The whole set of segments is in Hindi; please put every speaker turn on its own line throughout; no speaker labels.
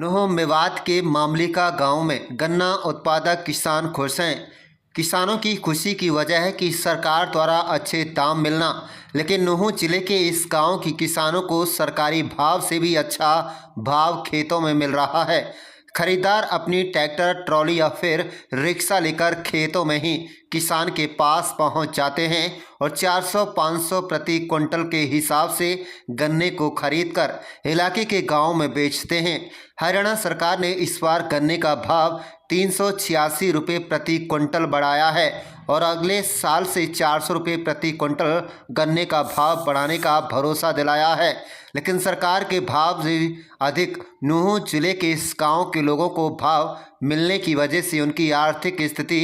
नूंह मेवात के मामलिका गांव में गन्ना उत्पादक किसान खुश हैं। किसानों की खुशी की वजह है कि सरकार द्वारा अच्छे दाम मिलना, लेकिन नूंह जिले के इस गांव की किसानों को सरकारी भाव से भी अच्छा भाव खेतों में मिल रहा है। खरीदार अपनी ट्रैक्टर, ट्रॉली या फिर रिक्शा लेकर खेतों में ही किसान के पास पहुंच जाते हैं और 400-500 प्रति क्विंटल के हिसाब से गन्ने को खरीदकर इलाके के गांव में बेचते हैं। हरियाणा सरकार ने इस बार गन्ने का भाव 386 रुपये प्रति क्विंटल बढ़ाया है और अगले साल से 400 रुपये प्रति क्विंटल गन्ने का भाव बढ़ाने का भरोसा दिलाया है। लेकिन सरकार के भाव से अधिक नूंह जिले के इस गांव के लोगों को भाव मिलने की वजह से उनकी आर्थिक स्थिति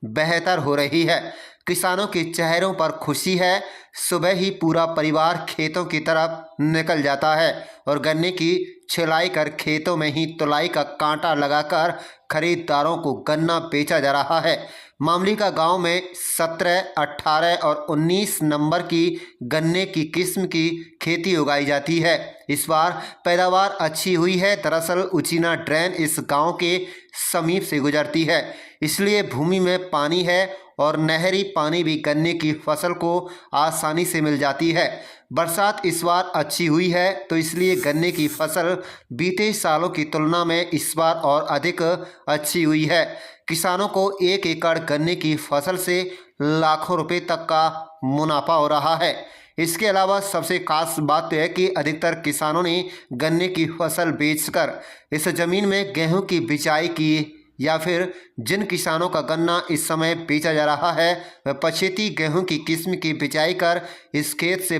बेहतर हो रही है। किसानों के चेहरों पर खुशी है। सुबह ही पूरा परिवार खेतों की तरफ निकल जाता है और गन्ने की छिलाई कर खेतों में ही तुलाई का कांटा लगाकर खरीदारों को गन्ना बेचा जा रहा है। मामलिका गांव में 17, 18 और 19 नंबर की गन्ने की किस्म की खेती उगाई जाती है। इस बार पैदावार अच्छी हुई है। दरअसल उचीना ड्रेन इस गांव के समीप से गुजरती है, इसलिए भूमि में पानी है और नहरी पानी भी गन्ने की फसल को आसानी से मिल जाती है। बरसात इस बार अच्छी हुई है, तो इसलिए गन्ने की फसल बीते सालों की तुलना में इस बार और अधिक अच्छी हुई है। किसानों को 1 एकड़ गन्ने की फसल से लाखों रुपए तक का मुनाफा हो रहा है। इसके अलावा सबसे खास बात तो है कि अधिकतर किसानों ने गन्ने की फसल बेचकर इस ज़मीन में गेहूं की बिजाई की, या फिर जिन किसानों का गन्ना इस समय बेचा जा रहा है वह पछेती गेहूं की किस्म की बिजाई कर इस खेत से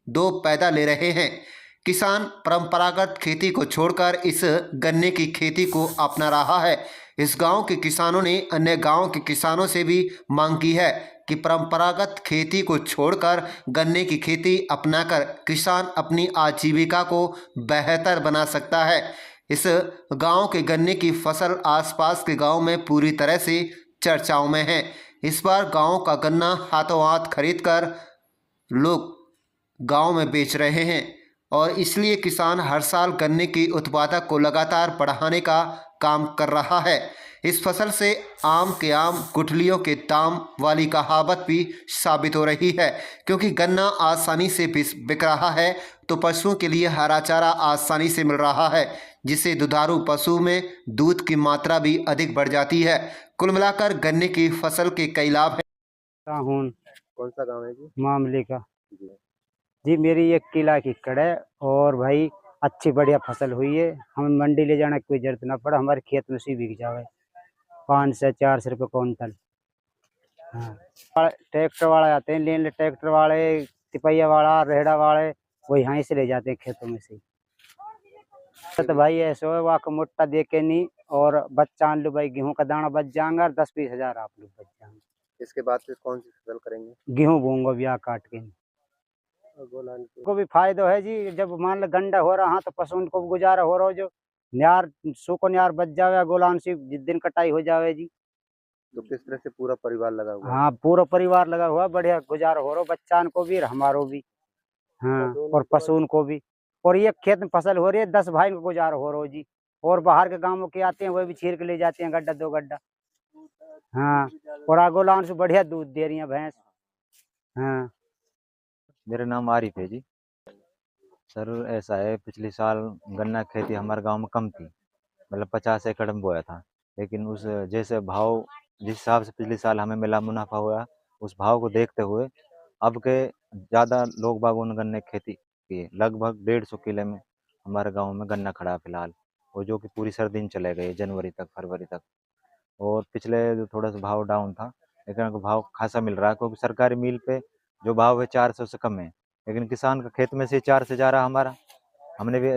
दो पैदा ले रहे हैं। किसान परंपरागत खेती को छोड़कर इस गन्ने की खेती को अपना रहा है। इस गांव के किसानों ने अन्य गांव के किसानों से भी मांग की है कि परंपरागत खेती को छोड़कर गन्ने की खेती अपनाकर किसान अपनी आजीविका को बेहतर बना सकता है। इस गांव के गन्ने की फसल आसपास के गांव में पूरी तरह से चर्चाओं में है। इस बार गांव का गन्ना हाथों हाथ खरीदकर लोग गांव में बेच रहे हैं और इसलिए किसान हर साल गन्ने की उत्पादक को लगातार बढ़ाने का काम कर रहा है। इस फसल से आम के आम गुठलियों के दाम वाली कहावत भी साबित हो रही है, क्योंकि गन्ना आसानी से बिक रहा है तो पशुओं के लिए हरा चारा आसानी से मिल रहा है, जिससे दुधारू पशु में दूध की मात्रा भी अधिक बढ़ जाती है। कुल मिलाकर गन्ने की फसल के कई लाभ हैं।
साहून
कौन सा गांव है जी?
मामले का
जी।
जी, मेरी 1 किला की कड़ है और भाई अच्छी बढ़िया फसल हुई है। हमें मंडी ले जाने की कोई जरूरत ना पड़ा, हमारे खेत में से बिक जावे 5 से 400 रुपये क्विंटल। हाँ, ट्रैक्टर वाले आते हैं लेने, ट्रैक्टर वाले, तिपैया वाला, रेहड़ा वाले, वो यहाँ से ले जाते हैं खेतों में से। तो भाई ऐसा है, वहाँ का मोटा दे के नहीं और बच्चा लो भाई, गेहूं का दाना बच जाएंगा और 10-20 हजार आप लोग बच जाएंगे।
इसके बाद फिर कौन सी फसल करेंगे?
गेहूं बोऊंगा ब्याह काट के। को भी फायदा है जी, जब मान लो गंडा हो रहा तो पशु को भी गुजारा हो रहा हो, जो न्यार सूखो न्यार बच जावे गोलान से जिस दिन कटाई हो जावे जी।
तो किस तरह से पूरा परिवार लगा हुआ है?
हाँ, पूरा परिवार लगा हुआ, बढ़िया गुजारा हो रहा बच्चान को भी और हमारो भी। हाँ, और पशुन को भी। और ये खेत में फसल हो रही है, 10 भाई को गुजारा हो रहा हो जी। और बाहर के गांवों के आते हैं, वो भी छीर के ले जाते हैं गड्ढा 2 गड्ढा। हाँ, और आगोलान से बढ़िया दूध दे रही है भैंस। हाँ,
मेरा नाम आरिफ है जी। सर ऐसा है, पिछले साल गन्ना खेती हमारे गांव में कम थी, मतलब 50 एकड़ में बोया था, लेकिन उस जैसे भाव जिस हिसाब से पिछले साल हमें मिला मुनाफा हुआ, उस भाव को देखते हुए अब के ज़्यादा लोग बागों ने गन्ने की खेती की है। लगभग 150 किले में हमारे गांव में गन्ना खड़ा है फिलहाल, और जो कि पूरी सर्दी में चले गए जनवरी तक, फरवरी तक। और पिछले जो थोड़ा सा भाव डाउन था, लेकिन अब भाव खासा मिल रहा है, क्योंकि सरकारी मिल पे जो भाव है 400 से कम है, लेकिन किसान का खेत में से 4 से जा रहा हमारा। हमने भी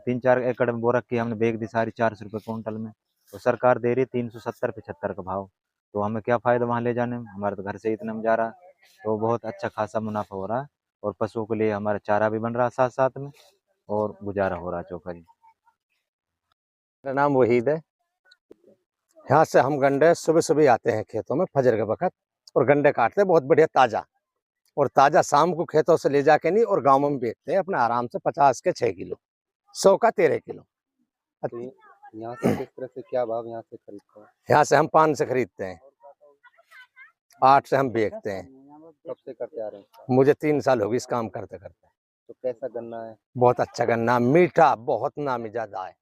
3-4 एकड़ में बो रखी, हमने बेच दी सारी 400 रुपये क्विंटल में, तो सरकार दे रही 370-75 का भाव। तो हमें क्या फ़ायदा वहाँ ले जाने में, हमारे तो घर से इतना में जा रहा है। तो बहुत अच्छा खासा मुनाफा हो रहा है, और पशुओं के लिए हमारा चारा भी बन रहा है साथ साथ में, और गुजारा हो रहा है चौका जी।
मेरा नाम वहीद है। यहाँ से हम गंडे सुबह सुबह आते हैं खेतों में फजर के वक्त, और गंडे काटते हैं बहुत बढ़िया ताज़ा, और ताज़ा शाम को खेतों से ले जाके नहीं और गाँव में बेचते हैं अपने आराम से। 50 के 6 किलो, 100 का 13 किलो।
तो यहाँ से किस तरह से क्या भाव यहाँ से खरीदते हैं?
यहाँ से हम 5 से खरीदते हैं, 8 से हम बेचते हैं।
कब से करते आ रहे हैं?
मुझे 3 साल हो गए इस काम करते करते।
तो कैसा गन्ना है?
बहुत अच्छा गन्ना, मीठा, बहुत नामी ज्यादा है,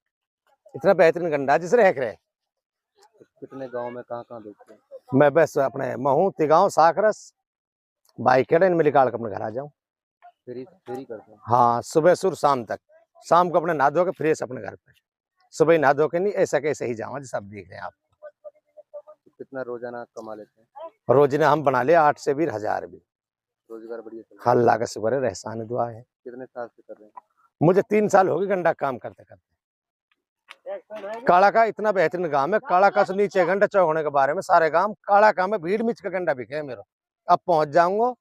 इतना बेहतरीन गन्ना जिस रह रहे।
तो कितने गांव में कहाँ बेचते हैं?
मैं बस अपने महू, तिगांव, साकरस, बाइक इनमें निकाल कर अपने घर आ जाऊँ।
फ्री करते हैं?
हाँ, सुबह सुर शाम तक, शाम को अपने नहा धो के फ्रेश अपने घर पे, सुबह ही नहा धो के नहीं, ऐसा कैसे ही जाऊँ, सब देख रहे हैं आप।
तो कितना रोजाना कमा लेते हैं?
रोजाना हम बना ले 8 से भी 1000 भी।
रोजगार बढ़िया चल रहा है?
अल्लाह का शुक्र है, रहसान दुआ है।
कितने साल से कर रहे हैं?
मुझे 3 साल हो गए गंडा काम करते करते। काला का इतना बेहतरीन गांव है, काला का से नीचे गंडा चौगने के बारे में सारे गांव काला का में भीड़ मिच का गंडा बिके है मेरा। अब पहुंच जाऊंगा,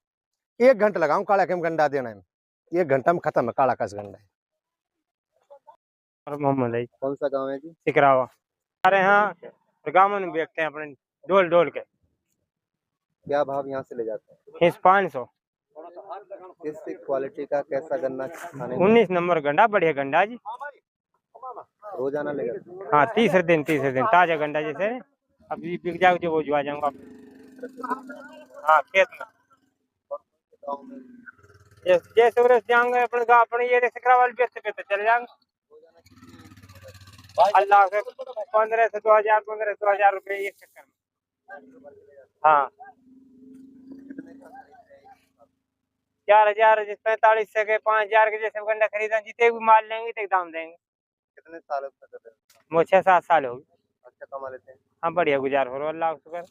1 घंटा लगाऊं काला के में गंडा देने में, 1 घंटा में खत्म है काला का से गंडा।
और मोहम्मद अली
कौन सा गांव है जी?
सिकरावा हमारे यहाँ गाँव में बेचते हैं अपने डोल डोल के।
क्या भाव यहाँ से ले जाते हैं?
हिस 500।
किस क्वालिटी का कैसा गन्ना खाने में?
19 नंबर गंडा, बढ़िया गंडा जी।
रोजाना ले जाते हैं?
हाँ, तीसरे दिन ताजा गंडा जैसे अभी बिक जाओ जो वो जो आ जाऊंगा। हाँ, खेत में
गाँव में
जैसे उधर जाएंगे अपने गाँव अपने ये सिकरावा बेचते बेचते चले जाएंगे। अल्लाह से 15 से 2000 रुपये एक चक्कर में। हाँ, 4000 जिस 45 से के 5000 के जैसे गंडा खरीदा, जितने भी माल लेंगे तो दाम देंगे।
कितने सालों से कर रहे हैं?
वो 6-7 साल हो गए।
अच्छा कमा लेते हैं?
हाँ, बढ़िया गुजार हो रहा है, अल्लाह का शुक्र।